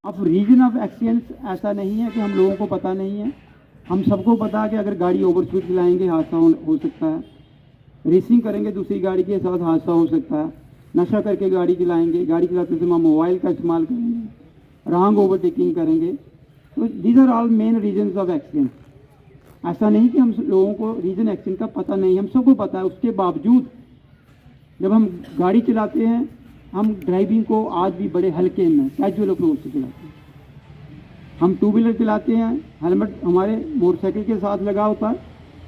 अब reason of accidents ऐसा नहीं है कि हम लोगों को पता नहीं है, हम सबको पता है कि अगर गाड़ी ओवर स्पीड चलाएंगे हादसा हो सकता है, रेसिंग करेंगे दूसरी गाड़ी के साथ हादसा हो सकता है, नशा करके गाड़ी चलाएंगे, गाड़ी चलाते समय मोबाइल का इस्तेमाल करेंगे, रॉन्ग ओवरटेकिंग करेंगे, तो these are all main reasons of accident. ऐसा नहीं कि हम लोगों को रीज़न एक्सीडेंट का पता नहीं, हम सबको पता है। उसके बावजूद जब हम गाड़ी चलाते हैं, हम ड्राइविंग को आज भी बड़े हल्के में कैजुअल अप्रोच से चलाते हैं। हम टू व्हीलर चलाते हैं, हेलमेट हमारे मोटरसाइकिल के साथ लगा होता है,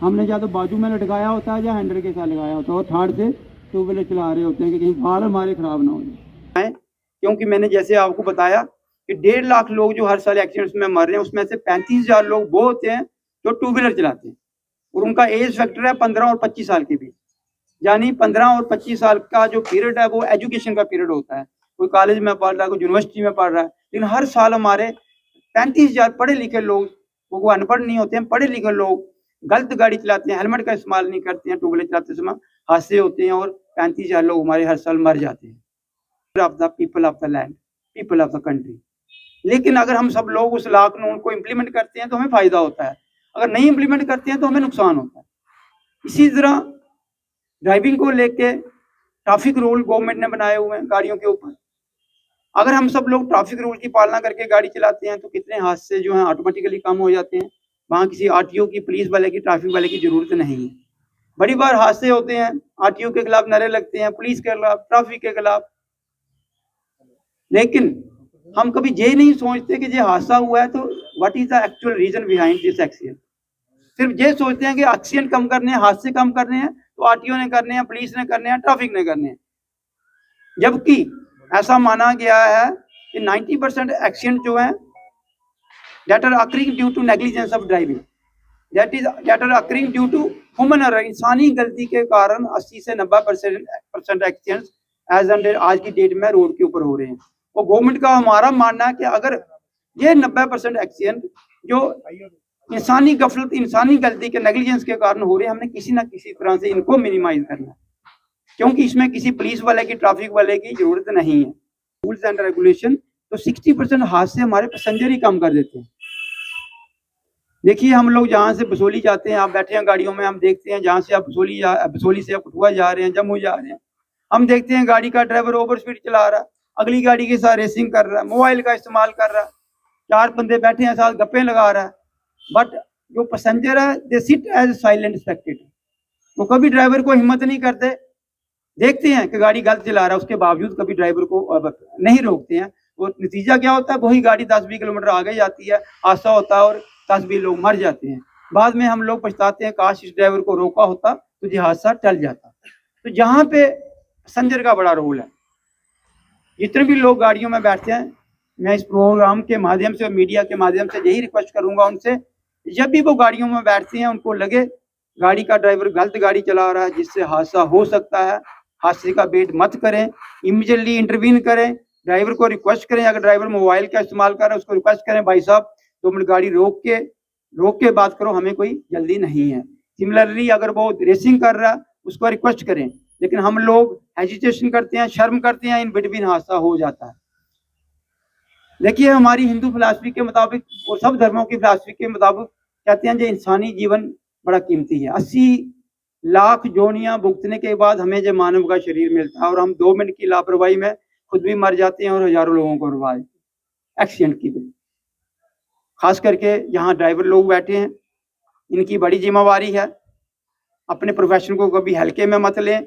हमने या तो बाजू में लटकाया होता है या हैंडल के साथ लगाया होता है, और थार्ड से टू व्हीलर चला रहे होते हैं कि कहीं बाल हमारे ख़राब ना हो जाए। क्योंकि मैंने जैसे आपको बताया कि 1.5 लाख लोग जो हर साल एक्सीडेंट्स में मर रहे हैं, उसमें से 35,000 लोग वो होते हैं जो टू व्हीलर चलाते हैं, और उनका एज फैक्टर है 15 और 25 साल के बीच। यानी 15 और 25 साल का जो पीरियड है वो एजुकेशन का पीरियड होता है। कोई कॉलेज में पढ़ रहा है, कोई यूनिवर्सिटी में पढ़ रहा है, लेकिन हर साल हमारे 35,000 पढ़े लिखे लोग, वो अनपढ़ नहीं होते हैं, पढ़े लिखे लोग गलत गाड़ी चलाते हैं, हेलमेट का इस्तेमाल नहीं करते हैं, टू व्हीलर चलाते समय हादसे होते हैं, और 35,000 लोग हमारे हर साल मर जाते हैं। Of the people of the land, people of the country. लेकिन अगर हम सब लोग उस लॉ कानून को इम्प्लीमेंट करते हैं तो हमें फायदा होता है, अगर नहीं इम्प्लीमेंट करते हैं तो हमें नुकसान होता है। इसी तरह ड्राइविंग को लेके ट्रैफिक रूल गवर्नमेंट ने बनाए हुए हैं गाड़ियों के ऊपर। अगर हम सब लोग ट्रैफिक रूल की पालना करके गाड़ी चलाते हैं तो कितने हादसे जो हैं ऑटोमेटिकली कम हो जाते हैं। वहाँ किसी आरटीओ की, पुलिस वाले की, ट्रैफिक वाले की जरूरत नहीं है। बड़ी बार हादसे होते हैं, आरटीओ के खिलाफ नारे लगते हैं, पुलिस के खिलाफ, ट्रैफिक के खिलाफ, लेकिन हम कभी ये नहीं सोचते कि ये हादसा हुआ है तो what is the actual reason behind this accident. सिर्फ ये सोचते हैं कि एक्सीडेंट कम करने हैं, हादसे कम करने हैं, तो आरटीओ ने करने हैं, पुलिस ने करने हैं, ट्रैफिक ने करने हैं। जबकि ऐसा माना गया है कि 90% एक्सीडेंट जो है that are occurring due to negligence of driving, that are occurring due to human error, इंसानी गलती के कारण 80 से 90% एक्सीडेंट्स एज ऑन आज की डेट में रोड के ऊपर हो रहे हैं। और गवर्नमेंट का हमारा मानना है कि अगर ये 90% एक्सीडेंट जो इंसानी गफलत, इंसानी गलती के, नेग्लिजेंस के कारण हो रहे हैं, हमने किसी ना किसी तरह से इनको मिनिमाइज करना है, क्योंकि इसमें किसी पुलिस वाले की, ट्रैफिक वाले की जरूरत नहीं है। रूल्स एंड रेगुलेशन तो 60% हादसे हमारे पैसेंजर ही कम कर देते हैं। देखिए, हम लोग जहाँ से बसोली जाते हैं, आप बैठे हैं गाड़ियों में, हम देखते हैं जहाँ से आप बसोली से आप कठुआ जा रहे हैं, जम्मू जा रहे हैं, हम देखते हैं गाड़ी का ड्राइवर ओवर स्पीड चला रहा है, अगली गाड़ी के साथ रेसिंग कर रहा है, मोबाइल का इस्तेमाल कर रहा है, 4 बंदे बैठे हैं साथ गप्पे लगा रहा है, बट जो पैसेंजर है they sit as silent spectator. वो कभी ड्राइवर को हिम्मत नहीं करते, देखते हैं कि गाड़ी गलत चला रहा है, उसके बावजूद कभी ड्राइवर को नहीं रोकते हैं। वो नतीजा क्या होता है, वही गाड़ी 10-20 किलोमीटर आगे जाती है, हादसा होता है और 10-20 लोग मर जाते हैं। बाद में हम लोग पछताते हैं, काश इस ड्राइवर को रोका होता तो ये हादसा टल जाता। तो जहाँ पे पैसेंजर का बड़ा रोल है, जितने भी लोग गाड़ियों में बैठते हैं, मैं इस प्रोग्राम के माध्यम से और मीडिया के माध्यम से यही रिक्वेस्ट करूंगा उनसे, जब भी वो गाड़ियों में बैठते हैं उनको लगे गाड़ी का ड्राइवर गलत गाड़ी चला रहा है जिससे हादसा हो सकता है, हादसे का वेट मत करें, इमीडिएटली इंटरवीन करें, ड्राइवर को रिक्वेस्ट करें। अगर ड्राइवर मोबाइल का इस्तेमाल कर रहा है उसको रिक्वेस्ट करें, भाई साहब 2 मिनट गाड़ी रोक के बात करो, हमें कोई जल्दी नहीं है। सिमिलरली अगर वो रेसिंग कर रहा है उसको रिक्वेस्ट करें, लेकिन हम लोग हेजिटेशन करते हैं, शर्म करते हैं, इन बिटवीन हादसा हो जाता है। देखिए, हमारी हिंदू फिलॉसफी के मुताबिक और सब धर्मों की फिलॉसफी के मुताबिक कहते हैं जो इंसानी जीवन बड़ा कीमती है। 80 लाख जोनियां भुगतने के बाद हमें जो मानव का शरीर मिलता है, और हम 2 मिनट की लापरवाही में खुद भी मर जाते हैं और हजारों लोगों को रुवा देते हैं एक्सीडेंट की वजह। खास करके यहाँ ड्राइवर लोग बैठे हैं, इनकी बड़ी जिम्मेवारी है, अपने प्रोफेशन को कभी हल्के में मत लें।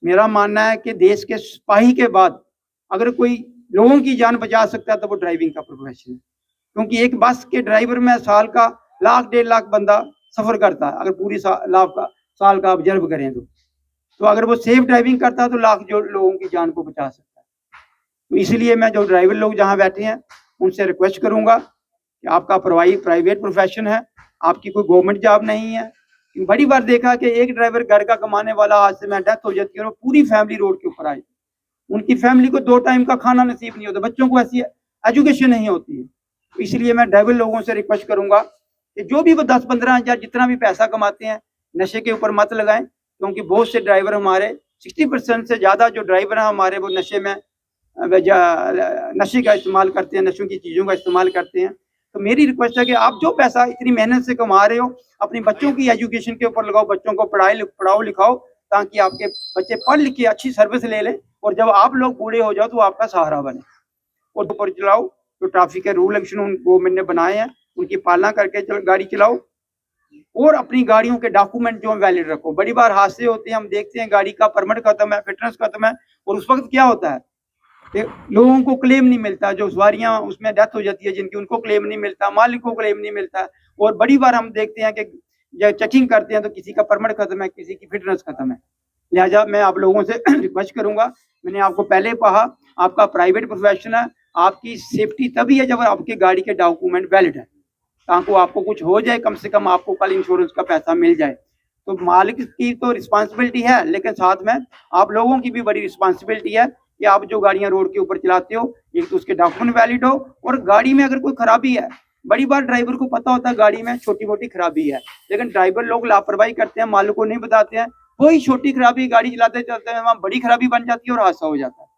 मेरा मानना है कि देश के सिपाही के बाद अगर कोई लोगों की जान बचा सकता है तो वो ड्राइविंग का प्रोफेशन है, क्योंकि एक बस के ड्राइवर में साल का 1-1.5 लाख बंदा सफर करता है। अगर पूरी साल का ऑब्जर्व करें तो अगर वो सेफ ड्राइविंग करता है तो लाख जो लोगों की जान को बचा सकता है। तो इसलिए मैं जो ड्राइवर लोग जहाँ बैठे हैं उनसे रिक्वेस्ट करूंगा कि आपका प्राइवेट प्रोफेशन है, आपकी कोई गवर्नमेंट जॉब नहीं है। बड़ी बार देखा कि एक ड्राइवर घर का कमाने वाला हादसे में डेथ हो जाती है और पूरी फैमिली रोड के ऊपर आई, उनकी फैमिली को 2 टाइम का खाना नसीब नहीं होता, बच्चों को ऐसी एजुकेशन नहीं होती है। तो इसलिए मैं ड्राइवर लोगों से रिक्वेस्ट करूंगा कि जो भी वो 10-15 हज़ार जितना भी पैसा कमाते हैं नशे के ऊपर मत लगाएं, क्योंकि बहुत से ड्राइवर हमारे 60% से ज़्यादा जो ड्राइवर हैं हमारे वो नशे में नशे का इस्तेमाल करते हैं, नशों की चीज़ों का इस्तेमाल करते हैं। तो मेरी रिक्वेस्ट है कि आप जो पैसा इतनी मेहनत से कमा रहे हो, अपनी बच्चों की एजुकेशन के ऊपर लगाओ, बच्चों को पढ़ाओ लिखाओ, ताकि आपके बच्चे पढ़ लिख के अच्छी सर्विस ले लें और जब आप लोग बूढ़े हो जाओ तो आपका सहारा बने। और ऊपर चलाओ, जो ट्रैफिक के रूल रेगुलेशन गवर्नमेंट ने बनाए हैं उनकी पालना करके गाड़ी चलाओ और अपनी गाड़ियों के डॉक्यूमेंट जो वैलिड रखो। बड़ी बार हादसे होते हैं, हम देखते हैं गाड़ी का परमिट खत्म है, फिटनेस खत्म है और उस वक्त क्या होता है, लोगों को क्लेम नहीं मिलता, जो सवारियां उसमें डेथ हो जाती है जिनकी, उनको क्लेम नहीं मिलता, मालिक को क्लेम नहीं मिलता। और बड़ी बार हम देखते हैं कि जब चेकिंग करते हैं तो किसी का परमिट खत्म है, किसी की फिटनेस खत्म है। लिहाजा मैं आप लोगों से रिक्वेस्ट करूंगा, मैंने आपको पहले कहा, आपका प्राइवेट प्रोफेशन है, आपकी सेफ्टी तभी है जब आपकी गाड़ी के डॉक्यूमेंट वैलिड है, ताकि आपको कुछ हो जाए कम से कम आपको कल इंश्योरेंस का पैसा मिल जाए। तो मालिक की तो रिस्पॉन्सिबिलिटी है, लेकिन साथ में आप लोगों की भी बड़ी रिस्पॉन्सिबिलिटी है कि आप जो गाड़ियां रोड के ऊपर चलाते हो, एक तो उसके डॉक्यूमेंट वैलिड हो और गाड़ी में अगर कोई खराबी है, बड़ी बार ड्राइवर को पता होता है गाड़ी में छोटी मोटी खराबी है, लेकिन ड्राइवर लोग लापरवाही करते हैं, मालिक को नहीं बताते हैं, वही छोटी खराबी गाड़ी चलाते चलते हैं वहां बड़ी खराबी बन जाती है और हादसा हो जाता है।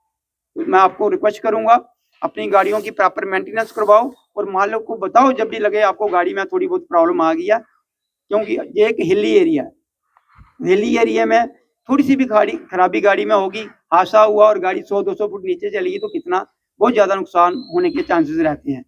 तो मैं आपको रिक्वेस्ट करूंगा, अपनी गाड़ियों की प्रॉपर मेंटेनेंस करवाओ और मालिक को बताओ जब भी लगे आपको गाड़ी में थोड़ी बहुत प्रॉब्लम आ गई है, क्योंकि ये एक हिली एरिया है, हिली एरिया में थोड़ी सी भी खराबी गाड़ी में होगी, हादसा हुआ और गाड़ी 100-200 फुट नीचे चली तो कितना बहुत ज्यादा नुकसान होने के चांसेस रहते हैं।